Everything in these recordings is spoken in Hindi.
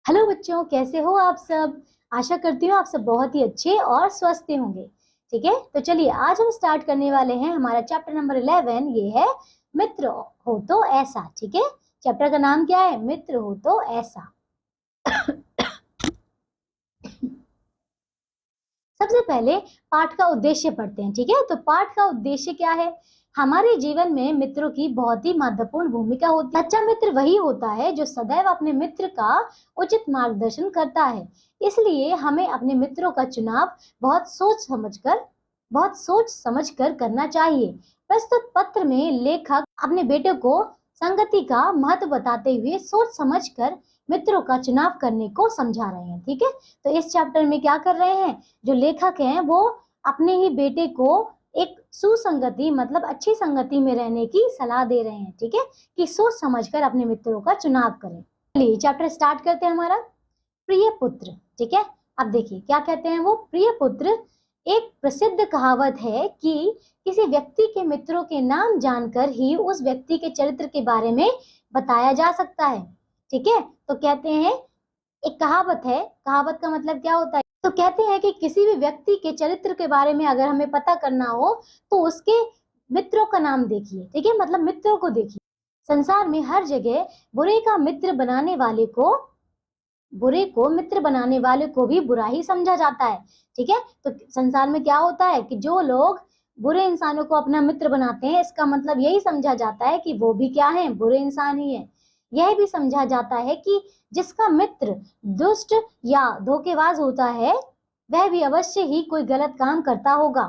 हेलो बच्चों, कैसे हो आप सब। आशा करती हूँ आप सब बहुत ही अच्छे और स्वस्थ होंगे। ठीक है, तो चलिए आज हम स्टार्ट करने वाले हैं हमारा चैप्टर नंबर 11। ये है मित्र हो तो ऐसा। ठीक है, चैप्टर का नाम क्या है? मित्र हो तो ऐसा। सबसे पहले पाठ का उद्देश्य पढ़ते हैं। ठीक है, तो पाठ का उद्देश्य क्या है? हमारे जीवन में मित्रों की बहुत ही महत्वपूर्ण भूमिका होती है। अच्छा मित्र वही होता है जो सदैव अपने मित्र का उचित मार्गदर्शन करता है। इसलिए हमें अपने मित्रों का चुनाव बहुत सोच समझकर करना चाहिए। प्रस्तुत पत्र में लेखक अपने बेटे को संगति का महत्व बताते हुए सोच समझकर मित्रों का चुनाव करने को समझा रहे हैं। ठीक है, तो इस चैप्टर में क्या कर रहे हैं, जो लेखक हैं वो अपने ही बेटे को एक सुसंगति मतलब अच्छी संगति में रहने की सलाह दे रहे हैं। ठीक है, कि सोच समझकर अपने मित्रों का चुनाव करें। चलिए चैप्टर स्टार्ट करते हैं हमारा। प्रिय पुत्र। ठीक है, अब देखिए क्या कहते हैं वो। प्रिय पुत्र एक प्रसिद्ध कहावत है कि किसी व्यक्ति के मित्रों के नाम जानकर ही उस व्यक्ति के चरित्र के बारे में बताया जा सकता है। ठीक है, तो कहते हैं एक कहावत है। कहावत का मतलब क्या होता है? तो कहते हैं कि किसी भी व्यक्ति के चरित्र के बारे में अगर हमें पता करना हो तो उसके मित्रों का नाम देखिए। ठीक है, मतलब मित्रों को देखिए। संसार में हर जगह बुरे को मित्र बनाने वाले को भी बुरा ही समझा जाता है। ठीक है, तो संसार में क्या होता है कि जो लोग बुरे इंसानों को अपना मित्र बनाते हैं, इसका मतलब यही समझा जाता है कि वो भी क्या है, बुरे इंसान ही है। यह भी समझा जाता है कि जिसका मित्र दुष्ट या धोखेबाज होता है वह भी अवश्य ही कोई गलत काम करता होगा।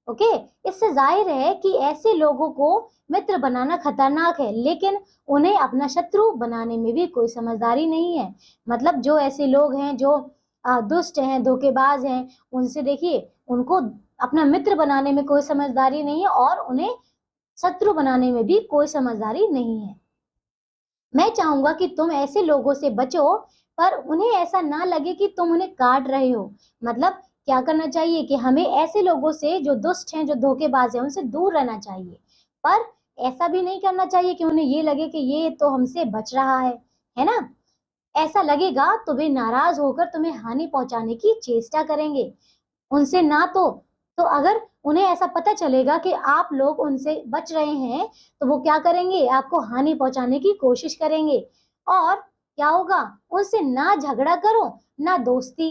ओके, इससे जाहिर है कि ऐसे लोगों को मित्र बनाना खतरनाक है, लेकिन उन्हें अपना शत्रु बनाने में भी कोई समझदारी नहीं है। मतलब जो ऐसे लोग हैं जो दुष्ट हैं, धोखेबाज हैं, उनसे देखिए उनको अपना मित्र बनाने में कोई समझदारी नहीं है और उन्हें शत्रु बनाने में भी कोई समझदारी नहीं है। मैं चाहूंगा कि तुम ऐसे लोगों से बचो, पर उन्हें ऐसा ना लगे कि तुम उन्हें काट रहे हो। मतलब क्या करना चाहिए कि हमें ऐसे लोगों से जो दुष्ट हैं, जो धोखेबाज हैं, उनसे दूर रहना चाहिए। पर ऐसा भी नहीं करना चाहिए कि उन्हें ये लगे कि ये तो हमसे बच रहा है ना। ऐसा लगेगा तो वे नाराज होकर तुम्हें हानि पहुंचाने की चेष्टा करेंगे। उनसे ना तो अगर उन्हें ऐसा पता चलेगा कि आप लोग उनसे बच रहे हैं तो वो क्या करेंगे, आपको हानि पहुंचाने की कोशिश करेंगे। और क्या होगा, उनसे ना झगड़ा करो ना दोस्ती,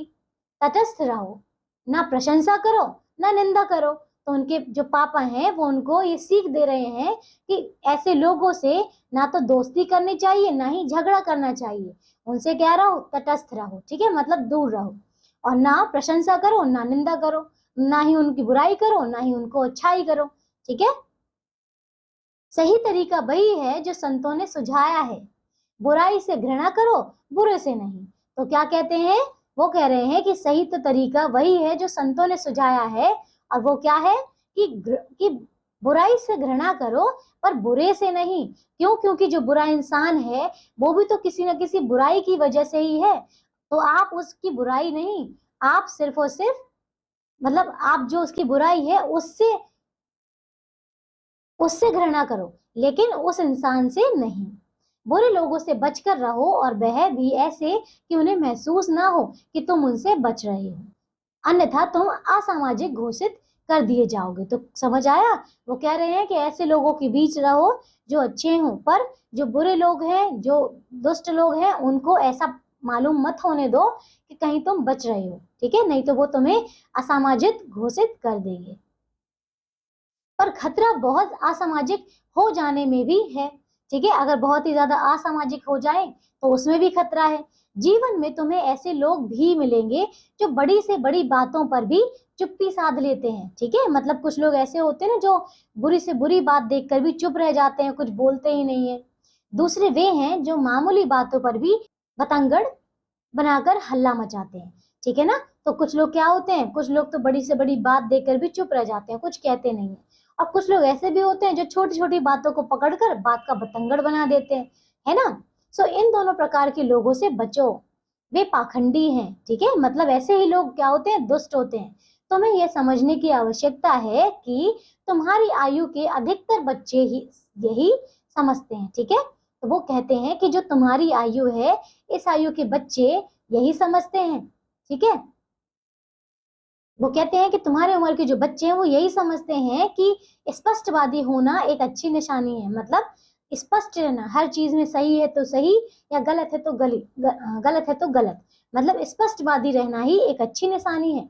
तटस्थ रहो। ना प्रशंसा करो ना निंदा करो। तो उनके जो पापा हैं वो उनको ये सीख दे रहे हैं कि ऐसे लोगों से ना तो दोस्ती करनी चाहिए ना ही झगड़ा करना चाहिए। उनसे क्या रहो, तटस्थ रहो। ठीक है, मतलब दूर रहो। और ना प्रशंसा करो ना निंदा करो, ना ही उनकी बुराई करो ना ही उनको अच्छाई करो। ठीक है, सही तरीका वही है जो संतों ने सुझाया है। बुराई से घृणा करो, बुरे से नहीं। तो क्या कहते हैं, वो कह रहे हैं कि सही तो तरीका वही है जो संतों ने सुझाया है। और वो क्या है कि बुराई से घृणा करो पर बुरे से नहीं। क्यों? क्योंकि जो बुरा इंसान है वो भी तो किसी न किसी बुराई की वजह से ही है। तो आप उसकी बुराई नहीं, आप सिर्फ और सिर्फ मतलब आप जो उसकी बुराई है उससे उससे घृणा करो, लेकिन उस इंसान से नहीं। बुरे लोगों से बचकर रहो और वह भी ऐसे कि उन्हें महसूस ना हो कि तुम उनसे बच रहे हो, अन्यथा तुम असामाजिक घोषित कर दिए जाओगे। तो समझ आया? वो कह रहे हैं कि ऐसे लोगों के बीच रहो जो अच्छे हों, पर जो बुरे लोग हैं, जो दुष्ट लोग हैं, उनको ऐसा मालूम मत होने दो कि कहीं तुम बच रहे हो। ठीक है, नहीं तो वो तुम्हें असामाजिक घोषित कर देंगे। पर खतरा बहुत असामाजिक हो जाने में भी है। ठीक है, अगर बहुत ही ज्यादा असामाजिक हो जाए तो उसमें भी खतरा है। जीवन में तुम्हें ऐसे लोग भी मिलेंगे जो बड़ी से बड़ी बातों पर भी चुप्पी साध लेते हैं। ठीक है, मतलब कुछ लोग ऐसे होते हैं ना जो बुरी से बुरी बात देखकर भी चुप रह जाते हैं, कुछ बोलते ही नहीं है। दूसरे वे हैं जो मामूली बातों पर भी बतंगड़ बनाकर हल्ला मचाते हैं। ठीक है ना, तो कुछ लोग क्या होते हैं, कुछ लोग तो बड़ी से बड़ी बात देखकर भी चुप रह जाते हैं, कुछ कहते नहीं है। और कुछ लोग ऐसे भी होते हैं जो छोटी छोटी बातों को पकड़कर बात का बतंगड़ बना देते हैं, है ना। सो इन दोनों प्रकार के लोगों से बचो, वे पाखंडी हैं। ठीक है, मतलब ऐसे ही लोग क्या होते हैं, दुष्ट होते हैं। तुम्हें यह समझने की आवश्यकता है कि तुम्हारी आयु के अधिकतर बच्चे ही यही समझते हैं। ठीक है, तो वो कहते हैं कि जो तुम्हारी आयु है, इस आयु के बच्चे यही समझते हैं, ठीक है। वो कहते हैं कि तुम्हारे उम्र के जो बच्चे हैं वो यही समझते हैं कि स्पष्टवादी होना एक अच्छी निशानी है, मतलब स्पष्ट रहना, हर चीज में सही है तो सही या गलत है तो गलत है तो गलत, मतलब स्पष्टवादी रहना ही एक अच्छी निशानी है।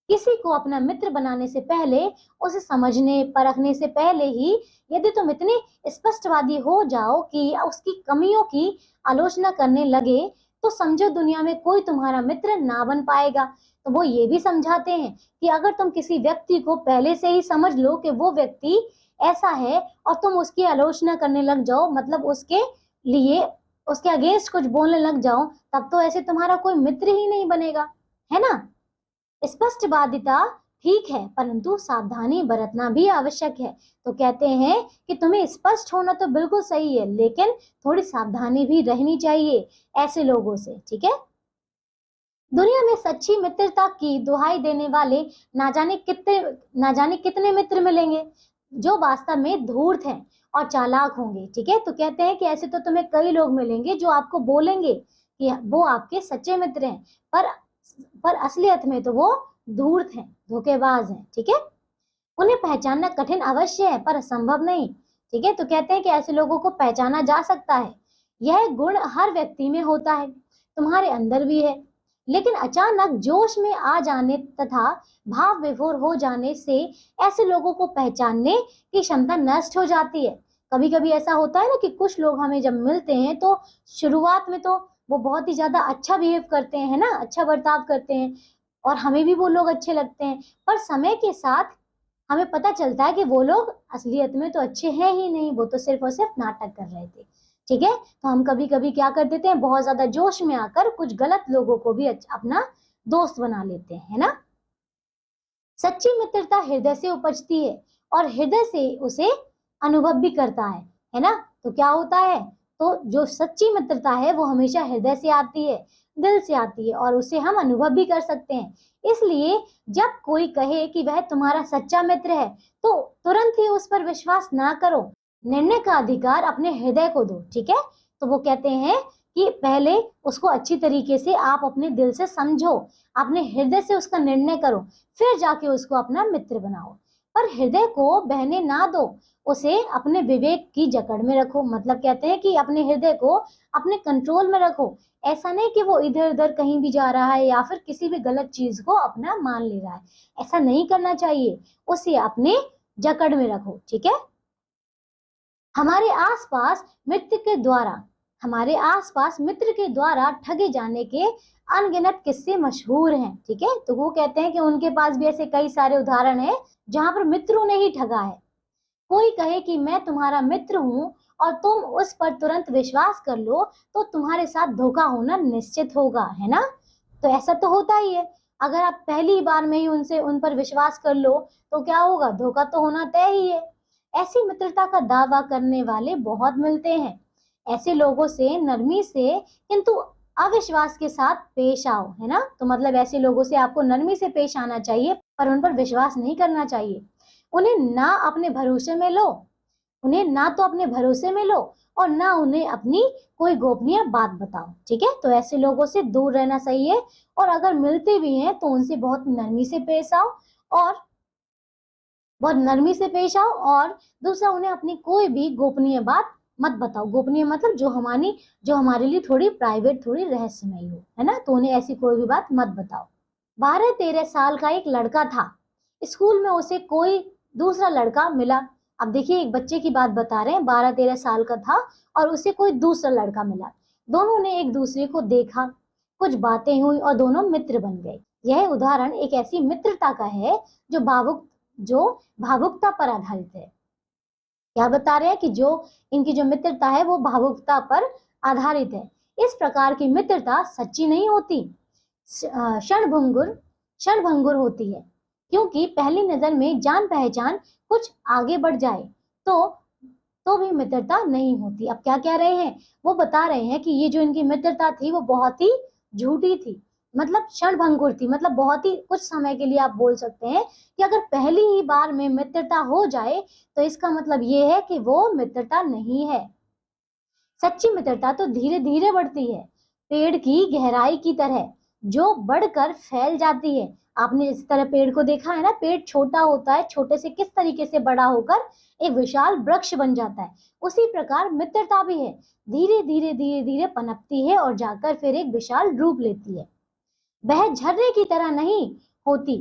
किसी को अपना मित्र बनाने से पहले, उसे समझने परखने से पहले ही यदि तुम इतने स्पष्टवादी हो जाओ कि उसकी कमियों की आलोचना करने लगे, तो समझो दुनिया में कोई तुम्हारा मित्र ना बन पाएगा। तो वो ये भी समझाते हैं कि अगर तुम किसी व्यक्ति को पहले से ही समझ लो कि वो व्यक्ति ऐसा है और तुम उसकी आलोचना करने लग जाओ, मतलब उसके लिए उसके अगेंस्ट कुछ बोलने लग जाओ, तब तो ऐसे तुम्हारा कोई मित्र ही नहीं बनेगा, है ना। स्पष्टवादिता ठीक है, परंतु सावधानी बरतना भी आवश्यक है। तो कहते हैं कि तुम्हें स्पष्ट होना तो बिल्कुल सही है, लेकिन थोड़ी सावधानी भी रहनी चाहिए ऐसे लोगों से, ठीक है। दुनिया में सच्ची मित्रता की दुहाई देने वाले ना जाने कितने मित्र मिलेंगे जो वास्तव में धूर्त हैं और चालाक होंगे, ठीक है। तो कहते हैं कि ऐसे तो तुम्हें कई लोग मिलेंगे जो आपको बोलेंगे कि वो आपके सच्चे मित्र हैं, पर असलियत में तो वो धूर्त हैं, धोखेबाज हैं, ठीक है। उन्हें पहचानना कठिन अवश्य है पर असंभव नहीं, ठीक है। तो कहते हैं कि ऐसे लोगों को पहचाना जा सकता है, यह गुण हर व्यक्ति में होता है, तुम्हारे अंदर भी है, लेकिन अचानक जोश में आ जाने तथा भाव विभोर हो जाने से ऐसे लोगों को पहचानने की क्षमता नष्ट हो जाती है। कभी कभी ऐसा होता है ना कि कुछ लोग हमें जब मिलते हैं तो शुरुआत में तो वो बहुत ही ज्यादा अच्छा बिहेव करते हैं, है ना, अच्छा बर्ताव करते हैं और हमें भी वो लोग अच्छे लगते हैं, पर समय के साथ हमें पता चलता है कि वो लोग असलियत में तो अच्छे हैं ही नहीं, वो तो सिर्फ और सिर्फ नाटक कर रहे थे, ठीक है। तो हम कभी कभी क्या कर देते हैं, बहुत ज्यादा जोश में आकर कुछ गलत लोगों को भी अपना दोस्त बना लेते हैं, है ना। सच्ची मित्रता हृदय से उपजती है और हृदय से उसे अनुभव भी करता है ना। तो क्या होता है, तो जो सच्ची मित्रता है वो हमेशा हृदय से आती है, दिल से आती है और उसे हम अनुभव भी कर सकते हैं। इसलिए जब कोई कहे कि वह तुम्हारा सच्चा मित्र है तो तुरंत ही उस पर विश्वास ना करो, निर्णय का अधिकार अपने हृदय को दो, ठीक है। तो वो कहते हैं कि पहले उसको अच्छी तरीके से आप अपने दिल से समझो, अपने हृदय से उसका निर्णय करो, फिर जाके उसको अपना मित्र बनाओ, पर हृदय को बहने ना दो, उसे अपने विवेक की जकड़ में रखो, मतलब कहते हैं कि अपने हृदय को अपने कंट्रोल में रखो। ऐसा नहीं कि वो इधर उधर कहीं भी जा रहा है या फिर किसी भी गलत चीज को अपना मान ले रहा है, ऐसा नहीं करना चाहिए, उसे अपने जकड़ में रखो, ठीक है। हमारे आसपास मित्र के द्वारा हमारे आसपास मित्र के द्वारा ठगे जाने के अनगिनत किस्से मशहूर हैं, ठीक है। तो वो कहते हैं कि उनके पास भी ऐसे कई सारे उदाहरण हैं जहां पर मित्रों ने ही ठगा है। कोई कहे कि मैं तुम्हारा मित्र हूं और तुम उस पर तुरंत विश्वास कर लो तो तुम्हारे साथ धोखा होना निश्चित होगा, है ना। तो ऐसा तो होता ही है, अगर आप पहली बार में ही उन पर विश्वास कर लो तो क्या होगा, धोखा तो होना तय ही है। ऐसी मित्रता का दावा करने वाले बहुत मिलते हैं, ऐसे लोगों से नरमी से किंतु अविश्वास के साथ पेश आओ, है ना। तो मतलब ऐसे लोगों से आपको नरमी से पेश आना चाहिए पर उन पर विश्वास नहीं करना चाहिए। उन्हें ना अपने भरोसे में लो उन्हें ना तो अपने भरोसे में लो और ना उन्हें अपनी कोई गोपनीय बात बताओ, ठीक है। तो ऐसे लोगों से दूर रहना सही है और अगर मिलते भी हैं तो उनसे बहुत नरमी से पेश आओ और दूसरा उन्हें अपनी कोई भी गोपनीय बात मत बताओ। गोपनीय मतलब जो हमारे लिए थोड़ी प्राइवेट, थोड़ी रहस्यमयी हो, है ना। तो उन्हें ऐसी कोई भी बात मत बताओ। 12-13 साल का एक लड़का था, स्कूल में उसे कोई दूसरा लड़का मिला। अब देखिए एक बच्चे की बात बता रहे हैं, 12-13 साल का था और उसे कोई दूसरा लड़का मिला। दोनों ने एक दूसरे को देखा, कुछ बातें हुई और दोनों मित्र बन गए। यह उदाहरण एक ऐसी मित्रता का है जो भावुकता पर आधारित है। क्या बता रहे हैं कि जो इनकी जो मित्रता है वो भावुकता पर आधारित है। इस प्रकार की मित्रता सच्ची नहीं होती, क्षणभंगुर होती है, क्योंकि पहली नजर में जान पहचान कुछ आगे बढ़ जाए तो भी मित्रता नहीं होती। अब क्या कह रहे हैं, वो बता रहे हैं कि ये जो इनकी मित्रता थी वो बहुत ही झूठी थी, मतलब क्षणभंगुर थी, मतलब बहुत ही कुछ समय के लिए आप बोल सकते हैं कि अगर पहली ही बार में मित्रता हो जाए तो इसका मतलब ये है कि वो मित्रता नहीं है। सच्ची मित्रता तो धीरे धीरे बढ़ती है, पेड़ की गहराई की तरह जो बढ़कर फैल जाती है। आपने इस तरह पेड़ को देखा है ना, पेड़ छोटा होता है, छोटे से किस तरीके से बड़ा होकर एक विशाल वृक्ष बन जाता है। उसी प्रकार मित्रता भी है, धीरे धीरे धीरे धीरे पनपती है और जाकर फिर एक विशाल रूप लेती है। वह झरने की तरह नहीं होती,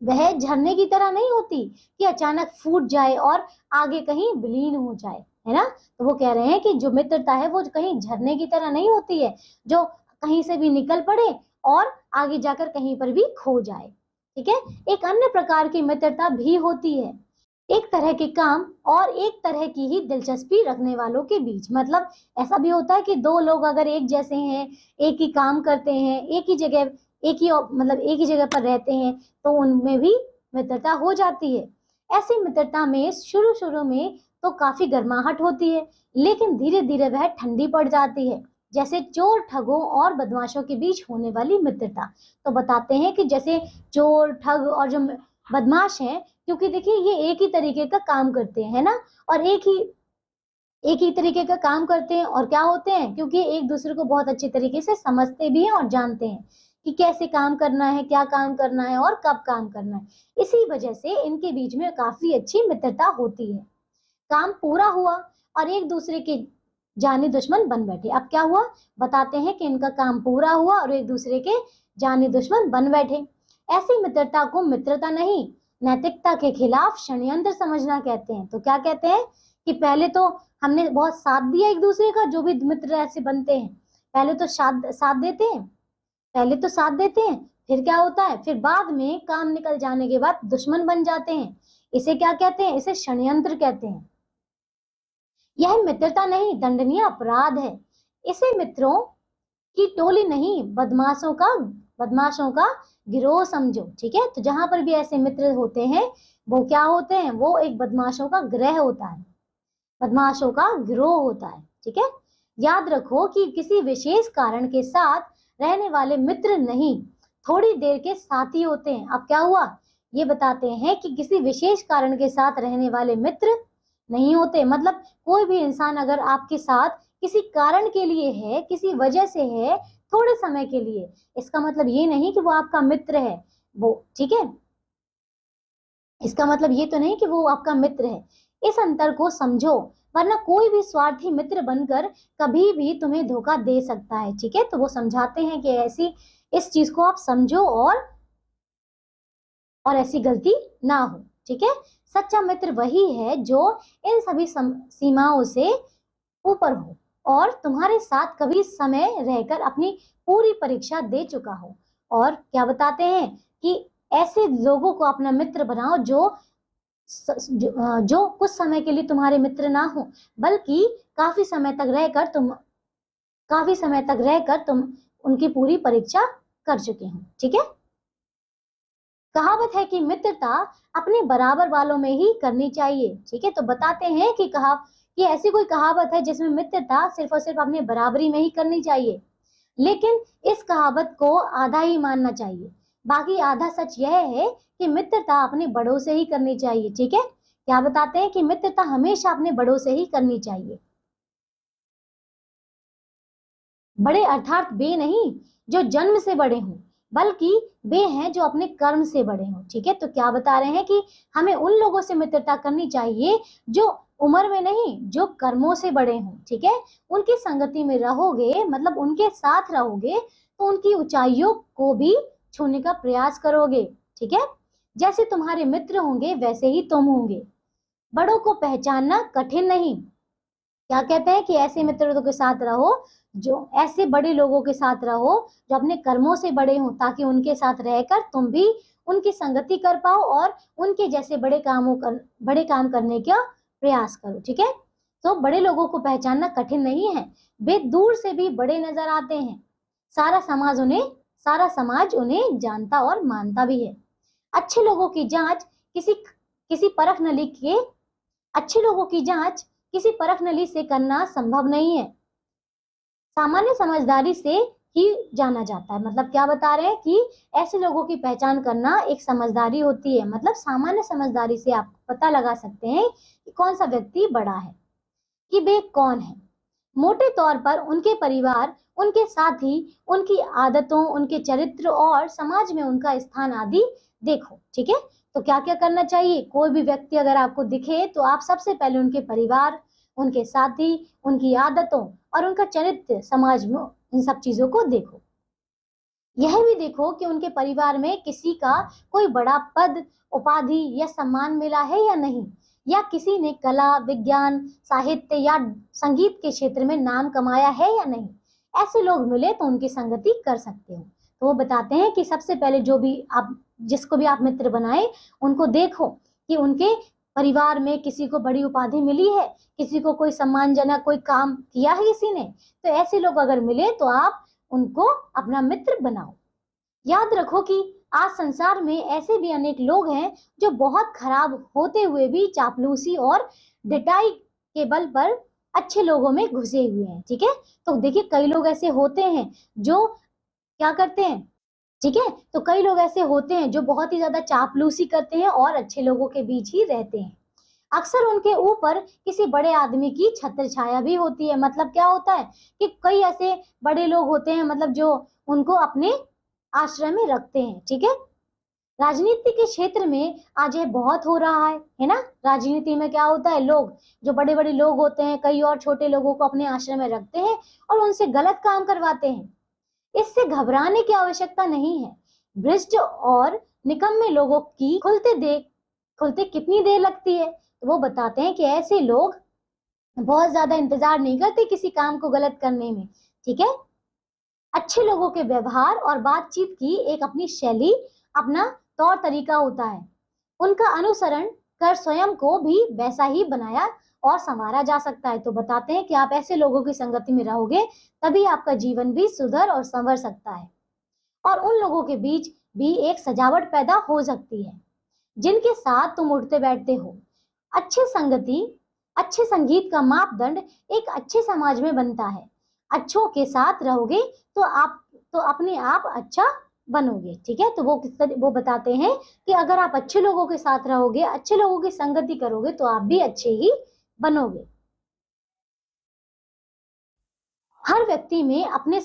वह झरने की तरह नहीं होती कि अचानक फूट जाए और आगे कहीं विलीन हो जाए, है ना। तो वो कह रहे हैं कि जो मित्रता है वो कहीं झरने की तरह नहीं होती है जो कहीं से भी निकल पड़े और आगे जाकर कहीं पर भी खो जाए। ठीक है। एक अन्य प्रकार की मित्रता भी होती है, एक तरह के काम और एक तरह की ही दिलचस्पी रखने वालों के बीच। मतलब ऐसा भी होता है कि दो लोग अगर एक जैसे हैं, एक ही काम करते हैं, एक ही जगह एक ही जगह पर रहते हैं, तो उनमें भी मित्रता हो जाती है। ऐसी मित्रता में शुरू शुरू में तो काफी गर्माहट होती है, लेकिन धीरे धीरे वह ठंडी पड़ जाती है, जैसे चोर ठगों और बदमाशों के बीच होने वाली मित्रता। तो बताते हैं कि जैसे चोर ठग और जो बदमाश हैं, क्योंकि देखिए ये एक ही तरीके का काम करते हैं, है ना, और एक ही तरीके का काम करते हैं और क्या होते हैं, क्योंकि एक दूसरे को बहुत अच्छे तरीके से समझते भी हैं और जानते हैं कि कैसे काम करना है, क्या काम करना है और कब काम करना है। इसी वजह से इनके बीच में काफी अच्छी मित्रता होती है। काम पूरा हुआ और एक दूसरे के जानी दुश्मन बन बैठे। अब क्या हुआ, बताते हैं कि इनका काम पूरा हुआ और एक दूसरे के जानी दुश्मन बन बैठे। ऐसी मित्रता को मित्रता नहीं, नैतिकता के खिलाफ षड्यंत्र समझना कहते हैं। तो क्या कहते हैं कि पहले तो हमने बहुत साथ दिया एक दूसरे का, जो भी मित्र ऐसे बनते हैं पहले तो साथ देते हैं, पहले तो साथ देते हैं, फिर क्या होता है, फिर बाद में काम निकल जाने के बाद दुश्मन बन जाते हैं। इसे क्या कहते हैं, इसे षड्यंत्र कहते हैं। यह मित्रता नहीं, दंडनीय अपराध है। इसे मित्रों की टोली नहीं, बदमाशों का गिरोह समझो। ठीक है। तो जहां पर भी ऐसे मित्र होते हैं वो क्या होते हैं, वो एक बदमाशों का ग्रह होता है, बदमाशों का गिरोह होता है। ठीक है। याद रखो कि किसी विशेष कारण के साथ रहने वाले मित्र नहीं, थोड़ी देर के साथी होते हैं। अब क्या हुआ, ये बताते हैं कि किसी विशेष कारण के साथ रहने वाले मित्र नहीं होते। मतलब कोई भी इंसान अगर आपके साथ किसी कारण के लिए है, किसी वजह से है, थोड़े समय के लिए, इसका मतलब ये नहीं कि वो आपका मित्र है वो। ठीक है। इसका मतलब ये तो नहीं कि वो आपका मित्र है। इस अंतर को समझो, वरना कोई भी स्वार्थी मित्र बनकर कभी भी तुम्हें धोखा दे सकता है। ठीक है। तो वो समझाते हैं कि ऐसी इस चीज को आप समझो और ऐसी गलती ना हो। ठीक है। सच्चा मित्र वही है जो इन सभी सीमाओं से ऊपर हो और तुम्हारे साथ कभी समय रहकर अपनी पूरी परीक्षा दे चुका हो। और क्या बताते हैं कि ऐसे लोगों को अपना मित्र बनाओ जो कुछ समय के लिए तुम्हारे मित्र ना हो, बल्कि काफी समय तक रहकर तुम उनकी पूरी परीक्षा कर चुके हो। ठीक है। कहावत है कि मित्रता अपने बराबर वालों में ही करनी चाहिए। ठीक है। तो बताते हैं कि ऐसी कोई कहावत है जिसमें मित्रता सिर्फ और सिर्फ अपने बराबरी में ही करनी चाहिए, लेकिन इस कहावत को आधा ही मानना चाहिए। बाकी आधा सच यह है कि मित्रता अपने बड़ों से ही करनी चाहिए। ठीक है। क्या बताते हैं कि मित्रता हमेशा अपने बड़ों से ही करनी चाहिए। बड़े अर्थात वे नहीं जो जन्म से बड़े हों, बल्कि वे हैं जो अपने कर्म से बड़े हों। ठीक है। तो क्या बता रहे हैं कि हमें उन लोगों से मित्रता करनी चाहिए जो उम्र में नहीं, जो कर्मों से बड़े हों। ठीक है। उनकी संगति में रहोगे, मतलब उनके साथ रहोगे, तो उनकी ऊंचाइयों को भी छूने का प्रयास करोगे। ठीक है। जैसे तुम्हारे मित्र होंगे वैसे ही तुम होंगे। बड़ों को पहचानना कठिन नहीं। क्या कहते हैं कि ऐसे मित्रों के साथ रहो, जो ऐसे बड़े लोगों के साथ रहो जो अपने कर्मों से बड़े हों, ताकि उनके साथ रहकर तुम भी उनकी संगति कर पाओ और उनके जैसे बड़े काम करने का प्रयास करो। ठीक है। तो बड़े लोगों को पहचानना कठिन नहीं है, वे दूर से भी बड़े नजर आते हैं। सारा समाज उन्हें जानता और मानता भी है। अच्छे लोगों की जांच किसी किसी परख नली के अच्छे लोगों की जांच किसी परख नली से करना संभव नहीं है, सामान्य समझदारी से ही जाना जाता है। मतलब क्या बता रहे हैं कि ऐसे लोगों की पहचान करना एक समझदारी होती है। मतलब सामान्य समझदारी से आप पता लगा सकते हैं कि कौन सा व्यक्ति बड़ा है, कि वे कौन है। मोटे तौर पर उनके परिवार, उनके साथी, उनकी आदतों, उनके चरित्र और समाज में उनका स्थान आदि देखो। ठीक है, तो क्या क्या करना चाहिए? कोई भी व्यक्ति अगर आपको दिखे तो आप सबसे पहले उनके परिवार, उनके साथी, उनकी आदतों और उनका चरित्र समाज में, इन सब चीजों को देखो। यह भी देखो कि उनके परिवार में किसी का कोई बड़ा पद, उपाधि या सम्मान मिला है या नहीं, या किसी ने कला, विज्ञान, साहित्य या संगीत के क्षेत्र में नाम कमाया है या नहीं। ऐसे लोग मिले तो उनकी संगति कर सकते हो। तो वो बताते हैं कि सबसे पहले जो भी आप, जिसको भी आप मित्र बनाए, उनको देखो कि उनके परिवार में किसी को बड़ी उपाधि मिली है, किसी को कोई सम्मानजनक कोई काम किया है किसी ने, तो ऐसे लोग अगर मिले तो आप उनको अपना मित्र बनाओ। याद रखो कि आज संसार में ऐसे भी अनेक लोग हैं जो बहुत खराब होते हुए भी चापलूसी और ढिठाई के बल पर अच्छे लोगों में घुसे हुए हैं। ठीक है, तो देखिए कई लोग ऐसे होते हैं जो क्या करते हैं। ठीक है, तो कई लोग ऐसे होते हैं जो बहुत ही ज्यादा चापलूसी करते हैं और अच्छे लोगों के बीच ही रहते हैं। अक्सर उनके ऊपर किसी बड़े आदमी की छत्र छाया भी होती है। मतलब क्या होता है कि कई ऐसे बड़े लोग होते हैं, मतलब जो उनको अपने आश्रय में रखते हैं। ठीक है, राजनीति के क्षेत्र में आज ये बहुत हो रहा है ना। राजनीति में क्या होता है, लोग जो बड़े बड़े लोग होते हैं कई और छोटे लोगों को अपने आश्रय में रखते हैं और उनसे गलत काम करवाते हैं। इससे घबराने की आवश्यकता नहीं है। भ्रष्ट और निकम्मे लोगों की खुलते कितनी देर लगती है। तो वो बताते हैं कि ऐसे लोग बहुत ज्यादा इंतजार नहीं करते किसी काम को गलत करने में। ठीक है, अच्छे लोगों के व्यवहार और बातचीत की एक अपनी शैली, अपना तौर तरीका होता है। उनका अनुसरण कर स्वयं को भी वैसा ही बनाया और संवारा जा सकता है। तो बताते हैं कि आप ऐसे लोगों की संगति में रहोगे तभी आपका जीवन भी सुधर और संवर सकता है, और उन लोगों के बीच भी एक सजावट पैदा हो सकती है जिनके साथ तुम उठते बैठते हो। अच्छी संगति, अच्छे संगीत का मापदंड एक अच्छे समाज में बनता है। अच्छों के साथ रहोगे तो आप तो अपने आप अच्छा बनोगे। ठीक है, तो वो बताते हैं कि अगर आप अच्छे लोगों के साथ रहोगे, अच्छे लोगों की संगति करोगे तो आप भी अच्छे ही बनोगे। हर व्यक्ति में अपने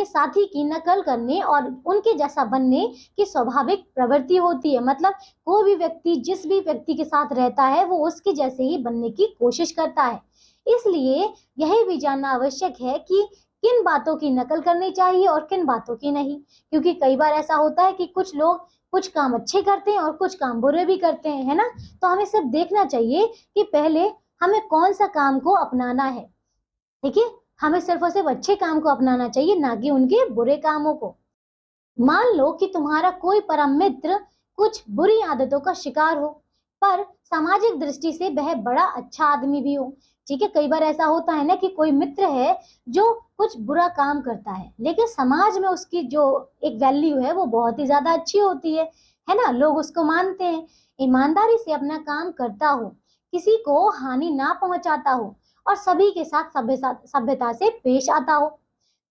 साथी की नकल करने और उनके जैसा बनने की स्वाभाविक प्रवृत्ति होती है। मतलब कोई भी व्यक्ति जिस भी व्यक्ति के साथ रहता है वो उसके जैसे ही बनने की कोशिश करता है। इसलिए यह भी जानना आवश्यक है कि किन बातों की नकल करनी चाहिए और किन बातों की नहीं। क्योंकि कई बार ऐसा होता है कि कुछ लोग कुछ काम अच्छे करते हैं और कुछ काम बुरे भी करते हैं, है ना। तो हमें सिर्फ देखना चाहिए कि पहले हमें कौन सा काम को अपनाना है। ठीक है, हमें सिर्फ और सिर्फ अच्छे काम को अपनाना चाहिए, ना कि उनके बुरे कामों को। मान लो कि तुम्हारा कोई परम मित्र कुछ बुरी आदतों का शिकार हो, पर सामाजिक दृष्टि से वह बड़ा अच्छा आदमी भी हो। ठीक है, कई बार ऐसा होता है ना कि कोई मित्र है जो कुछ बुरा काम करता है, लेकिन समाज में उसकी जो एक वैल्यू है वो बहुत ही ज्यादा अच्छी होती है ना। लोग उसको मानते हैं, ईमानदारी से अपना काम करता हो, किसी को हानि ना पहुंचाता हो और सभी के साथ सभ्यता से पेश आता हो,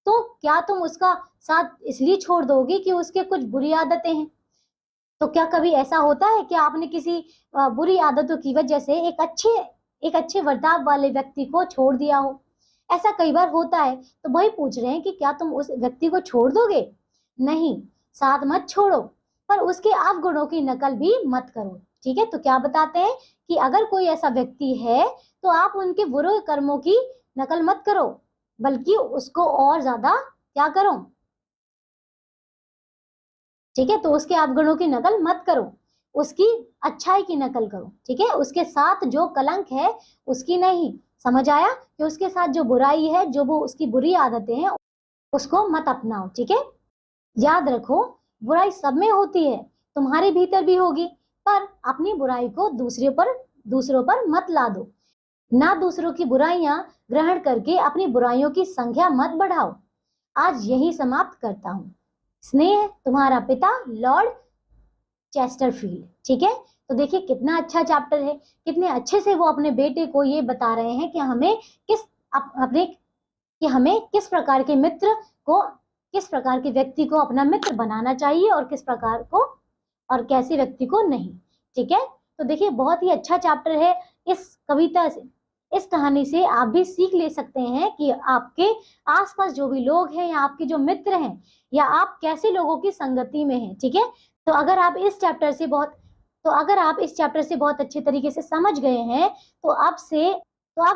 तो क्या तुम उसका साथ इसलिए छोड़ दोगे कि उसके कुछ बुरी आदतें हैं? तो क्या कभी ऐसा होता है कि आपने किसी बुरी आदतों की वजह से एक अच्छे बर्ताव वाले व्यक्ति को छोड़ दिया हो? ऐसा कई बार होता है। तो वही पूछ रहे हैं कि क्या तुम उस व्यक्ति को छोड़ दोगे? नहीं, साथ मत छोड़ो, पर उसके अवगुणों की नकल भी मत करो। ठीक है, तो क्या बताते हैं कि अगर कोई ऐसा व्यक्ति है तो आप उनके बुरे कर्मों की नकल मत करो, बल्कि उसको और ज्यादा क्या करो। ठीक है, तो उसके अवगुणों की नकल मत करो, उसकी अच्छाई की नकल करो। ठीक है, उसके साथ जो कलंक है उसकी नहीं। समझ आया कि उसके साथ जो बुराई है, जो वो उसकी बुरी आदतें हैं, उसको मत अपनाओ। ठीक है, याद रखो बुराई सब में होती है, तुम्हारे भीतर भी होगी, पर अपनी बुराई को दूसरों पर मत ला दो। ना दूसरों की बुराइयां ग्रहण करके अपनी बुराइयों की संख्या मत बढ़ाओ। आज यही समाप्त करता हूँ। स्नेह, तुम्हारा पिता, लॉर्ड चेस्टरफील्ड। ठीक है, तो देखिए कितना अच्छा चैप्टर है, कितने अच्छे से वो अपने बेटे को ये बता रहे हैं कि हमें किस प्रकार के मित्र को, किस प्रकार के व्यक्ति को अपना मित्र बनाना चाहिए और किस प्रकार को और कैसे व्यक्ति को नहीं। ठीक है, तो देखिए बहुत ही अच्छा चैप्टर है। इस कविता से इस कहानी से आप भी सीख ले सकते हैं कि आपके आसपास जो भी लोग हैं या आपके जो मित्र हैं या आप कैसे लोगों की संगति में हैं, ठीक है। तो अगर आप इस चैप्टर से बहुत अच्छे तरीके से समझ गए हैं तो अब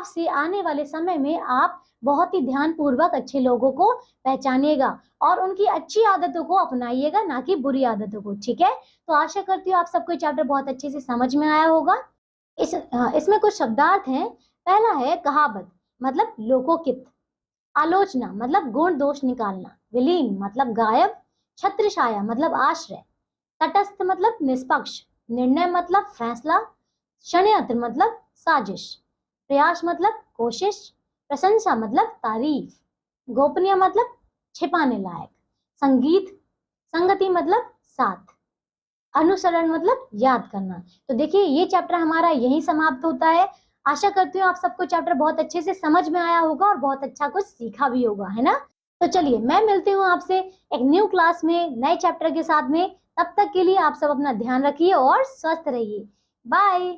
से आने वाले समय में आप बहुत ही ध्यानपूर्वक अच्छे लोगों को पहचानिएगा और उनकी अच्छी आदतों को अपनाइएगा, ना कि बुरी आदतों को, ठीक है। तो आशा करती हूँ आप सबको ये चैप्टर बहुत अच्छे से समझ में आया होगा। इसमें कुछ शब्दार्थ हैं। पहला है कहावत मतलब लोकोकित, आलोचना मतलब गुण दोष निकालना, विलीन मतलब गायब, छत्रछाया मतलब आश्रय, तटस्थ मतलब निष्पक्ष, निर्णय मतलब फैसला, षड्यंत्र मतलब साजिश, प्रयास मतलब कोशिश, प्रशंसा मतलब तारीफ, गोपनीय मतलब छिपाने लायक, संगति मतलब साथ, अनुसरण मतलब याद करना। तो देखिए ये चैप्टर हमारा यही समाप्त होता है। आशा करती हूँ आप सबको चैप्टर बहुत अच्छे से समझ में आया होगा और बहुत अच्छा कुछ सीखा भी होगा, है ना। तो चलिए मैं मिलती हूँ आपसे एक न्यू क्लास में नए चैप्टर के साथ में। तब तक के लिए आप सब अपना ध्यान रखिए और स्वस्थ रहिए। बाय।